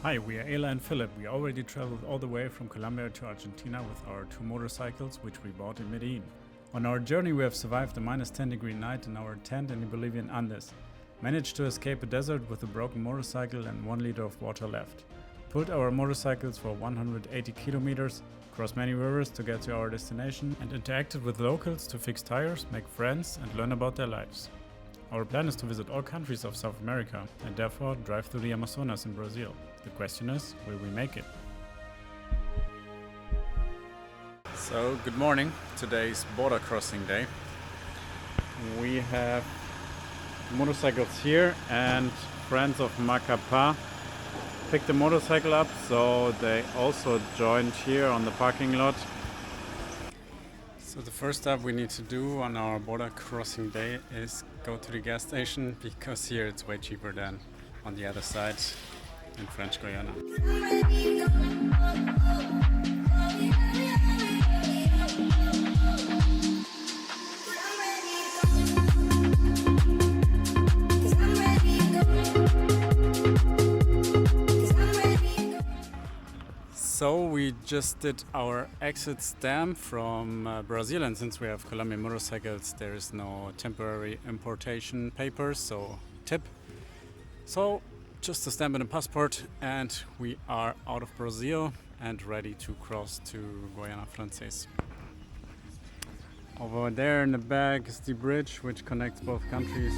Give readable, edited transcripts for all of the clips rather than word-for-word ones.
Hi, we are ELa and PHIlipp. We already traveled all the way from Colombia to Argentina with our 2 motorcycles, which we bought in Medellín. On our journey we have survived a minus 10-degree night in our tent in the Bolivian Andes, managed to escape a desert with a broken motorcycle and 1 liter of water left, pulled our motorcycles for 180 kilometers, crossed many rivers to get to our destination, and interacted with locals to fix tires, make friends and learn about their lives. Our plan is to visit all countries of South America and therefore drive through the Amazonas in Brazil. The question is, will we make it? So, good morning. Today is border crossing day. We have motorcycles here and friends of Macapá picked the motorcycle up, so they also joined here on the parking lot. So the first step we need to do on our border crossing day is go to the gas station, because here it's way cheaper than on the other side in French Guiana. So we just did our exit stamp from Brazil, and since we have Colombian motorcycles there is no temporary importation papers, so tip. So just a stamp and a passport and we are out of Brazil and ready to cross to Guiana Francés. Over there in the back is the bridge which connects both countries.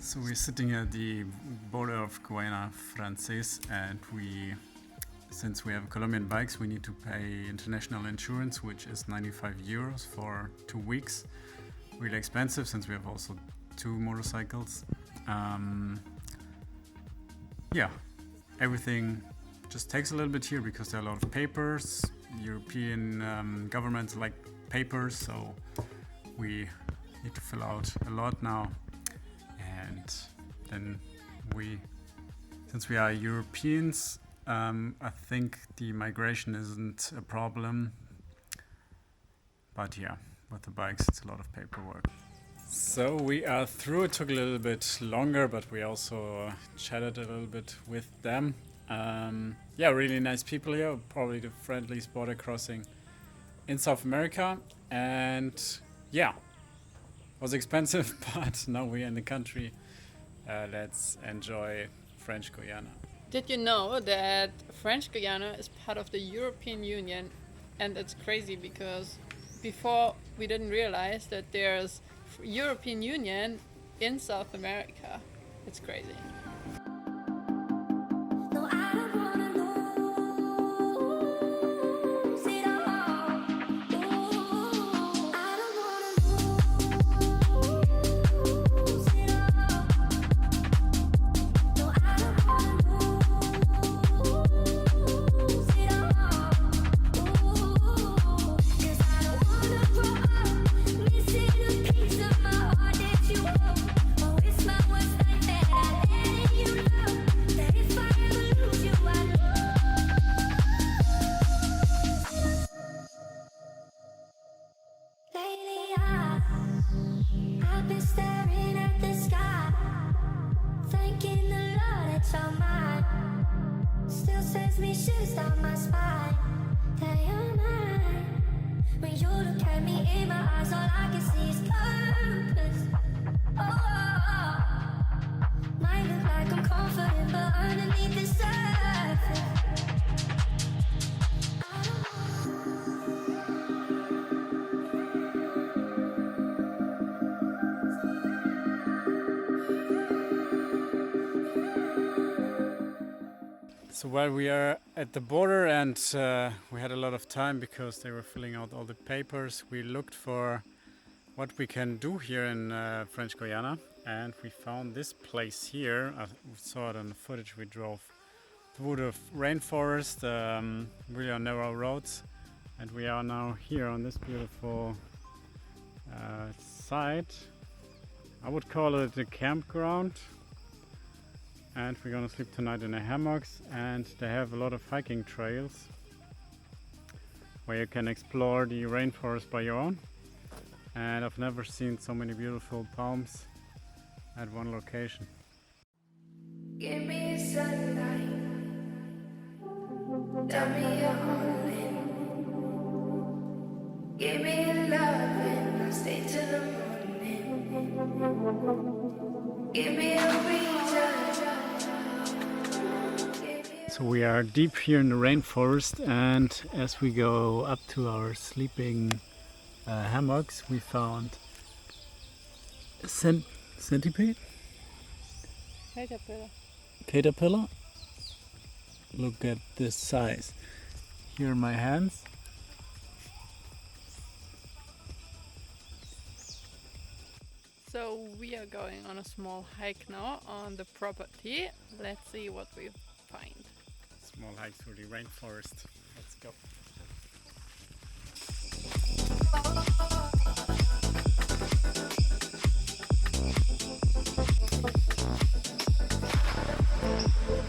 So we're sitting at the border of Guiana Francés, and since we have Colombian bikes, we need to pay international insurance, which is 95 euros for 2 weeks. Really expensive since we have also 2 motorcycles. Everything just takes a little bit here because there are a lot of papers. European governments like papers, so we need to fill out a lot now. And then since we are Europeans, I think the migration isn't a problem. But yeah, with the bikes it's a lot of paperwork. So we are through. It took a little bit longer, but we also chatted a little bit with them. Really nice people here. Probably the friendliest border crossing in South America. And yeah, was expensive, but now we're in the country. Let's enjoy French Guiana. Did you know that French Guiana is part of the European Union? And it's crazy because before we didn't realize that there's European Union in South America. It's crazy. Shoes down my spine, they are mine. When you look at me in my eyes, all I can see is purpose. Might look like I'm confident, but underneath the surface, So while we are at the border and we had a lot of time because they were filling out all the papers, we looked for what we can do here in French Guiana, and we found this place here. We saw it on the footage. We drove through the rainforest, really on narrow roads, and we are now here on this beautiful site I would call it a campground. And we're gonna sleep tonight in the hammocks, and they have a lot of hiking trails where you can explore the rainforest by your own. And I've never seen so many beautiful palms at one location. Give me sunlight. Tell me you're only. Give me love and I'll stay till the morning. Give me a reason. So we are deep here in the rainforest, and as we go up to our sleeping hammocks, we found a centipede? Caterpillar. Look at this size. Here are my hands. So we are going on a small hike now on the property. Let's see what we find. Small hike through the rainforest. Let's go.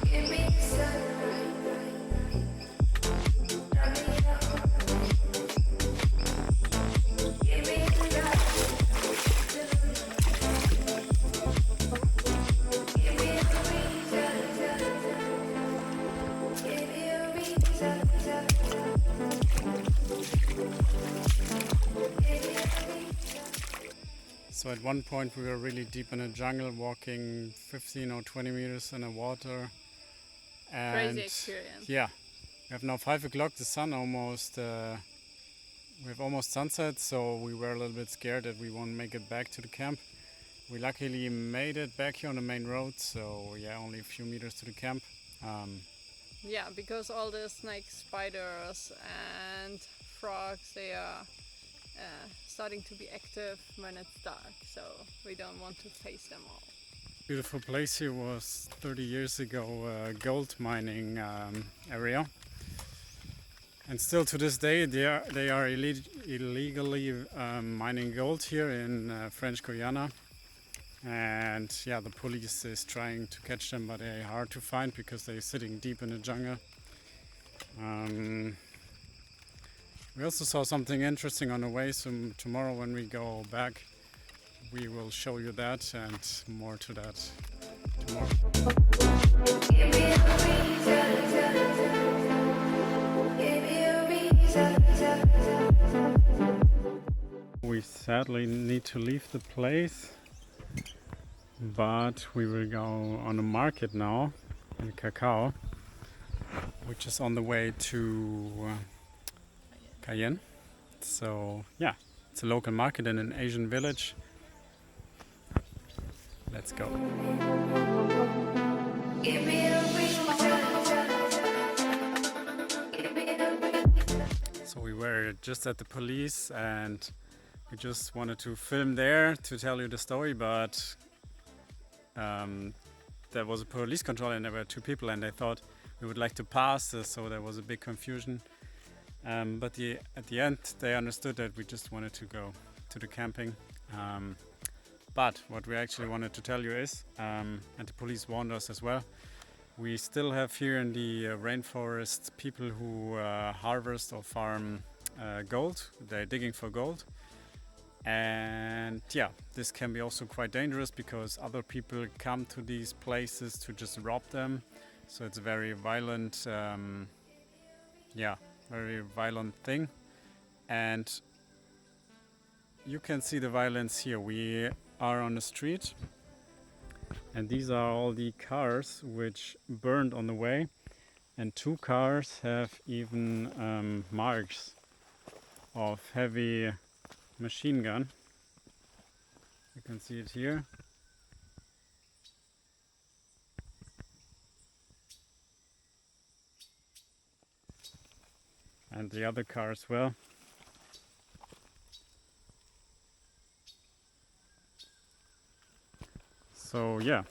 Give me sunlight. Tell me you're only. Give me love. Give me a reason. Give me a reason. So at one point we were really deep in the jungle, walking 15 or 20 meters in the water. And Crazy experience. yeah, we have now 5 o'clock. The sun almost, we have almost sunset, so we were a little bit scared that we won't make it back to the camp. We luckily made it back here on the main road, so yeah, only a few meters to the camp. Yeah, because all the snakes, spiders and frogs, they are starting to be active when it's dark, so we don't want to face them all. Beautiful place here was 30 years ago a gold mining area, and still to this day they are illegally mining gold here in French Guiana. And yeah, the police is trying to catch them, but they're hard to find because they're sitting deep in the jungle. We also saw something interesting on the way, so tomorrow when we go back we will show you that, and more to that tomorrow. Give me a reason. Give me a reason. We sadly need to leave the place, but we will go on a market now in Cacao, which is on the way to Cayenne. So yeah, it's a local market in an Asian village. Let's go. Give me a reason. Give me a reason. So we were just at the police and we just wanted to film there to tell you the story, but there was a police control and there were 2 people and they thought we would like to pass, so there was a big confusion. But at the end they understood that we just wanted to go to the camping. But what we actually wanted to tell you is, and the police warned us as well, we still have here in the rainforest people who harvest or farm gold. They're digging for gold. And yeah, this can be also quite dangerous because other people come to these places to just rob them. So it's a very violent, very violent thing. And you can see the violence here. We are on the street, and these are all the cars which burned on the way, and 2 cars have even marks of heavy machine gun. You can see it here. And the other car as well. So yeah,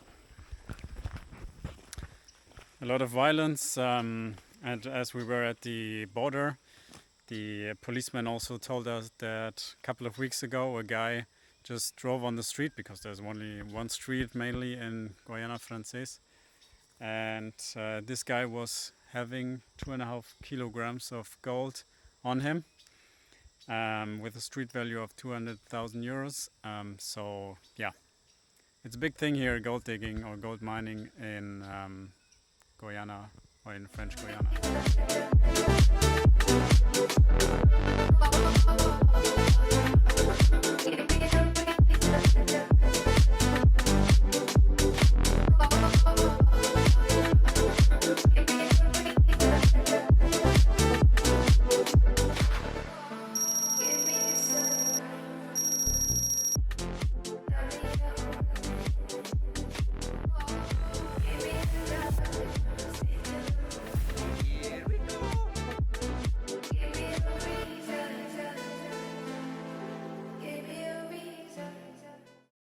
a lot of violence, and as we were at the border, the policeman also told us that a couple of weeks ago a guy just drove on the street because there's only one street mainly in Guiana Francaise. And this guy was having 2.5 kilograms of gold on him, with a street value of 200,000 euros. So yeah, it's a big thing here, gold digging or gold mining in Guyana or in French Guiana.